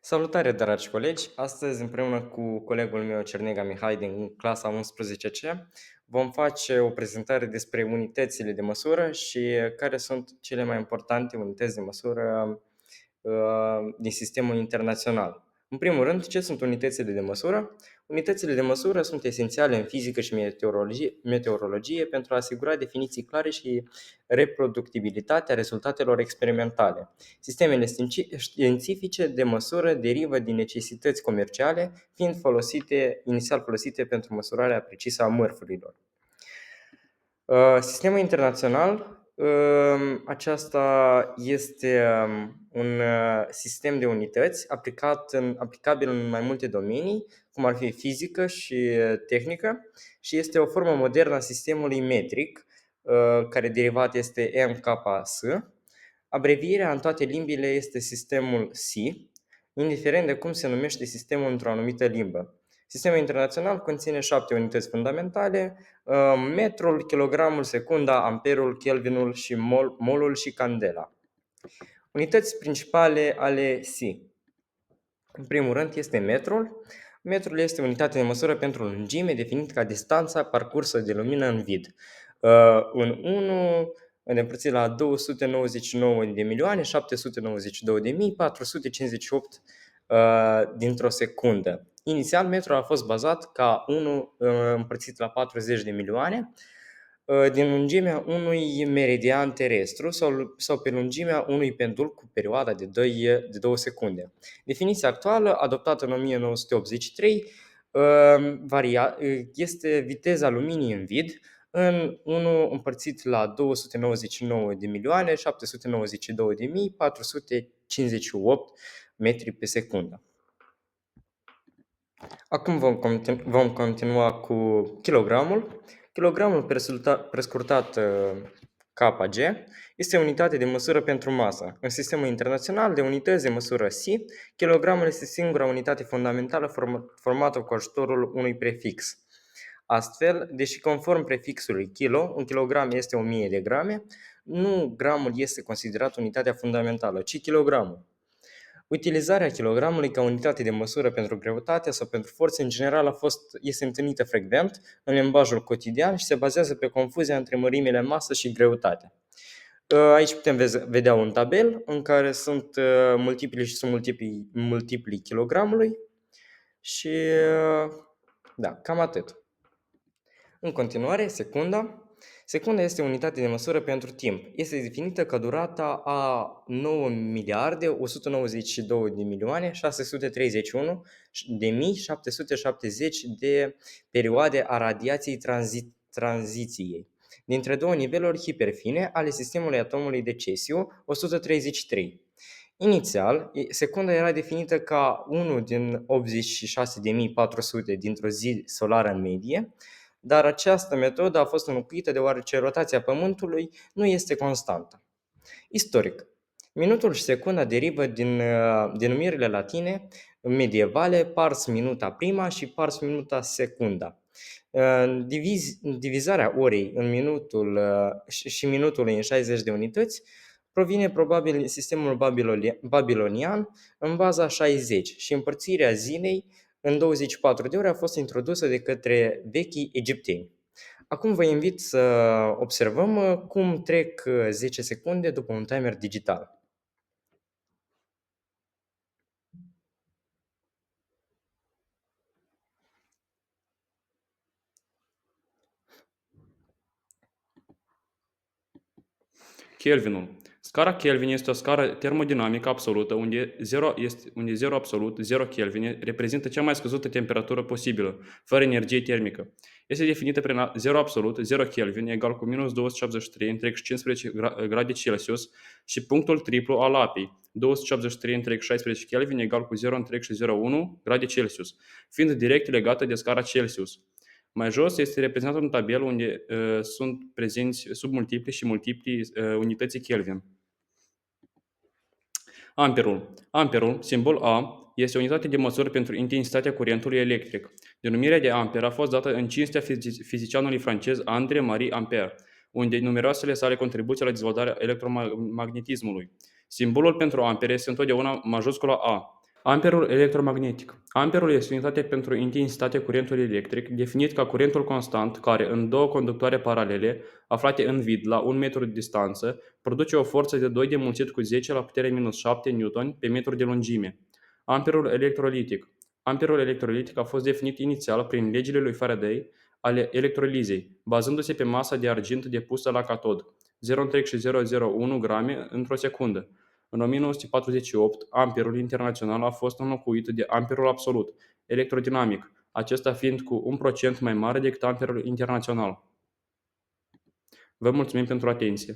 Salutare, dragi colegi! Astăzi, împreună cu colegul meu, Cernega Mihai, din clasa 11C, vom face o prezentare despre unitățile de măsură și care sunt cele mai importante unități de măsură din sistemul internațional. În primul rând, ce sunt unitățile de măsură? Unitățile de măsură sunt esențiale în fizică și meteorologie pentru a asigura definiții clare și reproductibilitatea rezultatelor experimentale. Sistemele științifice de măsură derivă din necesități comerciale, fiind inițial folosite pentru măsurarea precisă a mărfurilor. Sistemul internațional, aceasta este un sistem de unități aplicabil în mai multe domenii, cum ar fi fizică și tehnică, și este o formă modernă a sistemului metric, care derivat este MKS. Abrevierea în toate limbile este sistemul SI, indiferent de cum se numește sistemul într-o anumită limbă. Sistemul internațional conține 7 unități fundamentale: metrul, kilogramul, secunda, amperul, kelvinul și molul și candela. Unități principale ale SI. În primul rând este metrul. Metrul este unitate de măsură pentru lungime, definit ca distanța parcursă de lumină în vid. În 1 împărțit la 299 de milioane 792 de mii 458 dintr-o secundă. Inițial, metrul a fost bazat ca 1 împărțit la 40 de milioane din lungimea unui meridian terestru sau pe lungimea unui pendul cu perioada de 2 secunde. Definiția actuală, adoptată în 1983, este viteza luminii în vid în 1 împărțit la 299 de milioane 792 de mii 458 metri pe secundă. Acum vom continua cu kilogramul. Kilogramul, prescurtat kg, este unitate de măsură pentru masă. În sistemul internațional de unități de măsură SI, kilogramul este singura unitate fundamentală formată cu ajutorul unui prefix. Astfel, deși conform prefixului kilo, un kilogram este 1000 de grame, nu gramul este considerat unitatea fundamentală, ci kilogramul. Utilizarea kilogramului ca unitate de măsură pentru greutate sau pentru forță în general este întâlnită frecvent în limbajul cotidian și se bazează pe confuzia între mărimile masă și greutate. Aici putem vedea un tabel în care sunt multipli și multipli kilogramului și da, cam atât. În continuare, secunda. Secunda este unitate de măsură pentru timp. Este definită ca durata a 9 miliarde 192 de milioane 631 de mii 770 de perioade a radiației tranziției dintre două niveluri hiperfine ale sistemului atomului de cesiu 133. Inițial, secunda era definită ca 1 din 86.400 dintr-o zi solară în medie, dar această metodă a fost înlocuită deoarece rotația Pământului nu este constantă. Istoric. Minutul și secunda derivă din denumirile latine medievale pars minuta prima și pars minuta secunda. Divizarea orei în minutul și minutului în 60 de unități provine probabil din sistemul babilonian în baza 60 și împărțirea zilei în 24 de ore a fost introdusă de către vechii egipteni. Acum vă invit să observăm cum trec 10 secunde după un timer digital. Kelvinul. Scara Kelvin este o scară termodinamică absolută unde 0 absolut, 0 Kelvin, reprezintă cea mai scăzută temperatură posibilă, fără energie termică. Este definită prin 0 absolut, 0 Kelvin, egal cu minus 283 întreg 15 grade Celsius și punctul triplu al apei, 283 întreg 16 Kelvin, egal cu 0 întreg și 0,1 grade Celsius, fiind direct legată de scara Celsius. Mai jos este reprezentat un tabel unde sunt prezenți submultipli și multipli unității Kelvin. Amperul. Amperul, simbol A, este o unitate de măsură pentru intensitatea curentului electric. Denumirea de amper a fost dată în cinstea fizicianului francez André-Marie Ampère, unde numeroasele sale contribuții la dezvoltarea electromagnetismului. Simbolul pentru ampere este întotdeauna majuscula A. Amperul electromagnetic. Amperul este unitate pentru intensitatea curentului electric, definit ca curentul constant care, în două conductoare paralele, aflate în vid la 1 metru distanță, produce o forță de 2 de mulțit cu 10 la puterea minus 7 Newton pe metru de lungime. Amperul electrolitic. Amperul electrolitic a fost definit inițial prin legile lui Faraday ale electrolizei, bazându-se pe masa de argint depusă la catod, 0,001 grame într-o secundă. În 1948, amperul internațional a fost înlocuit de amperul absolut, electrodinamic, acesta fiind cu 1% mai mare decât amperul internațional. Vă mulțumim pentru atenție!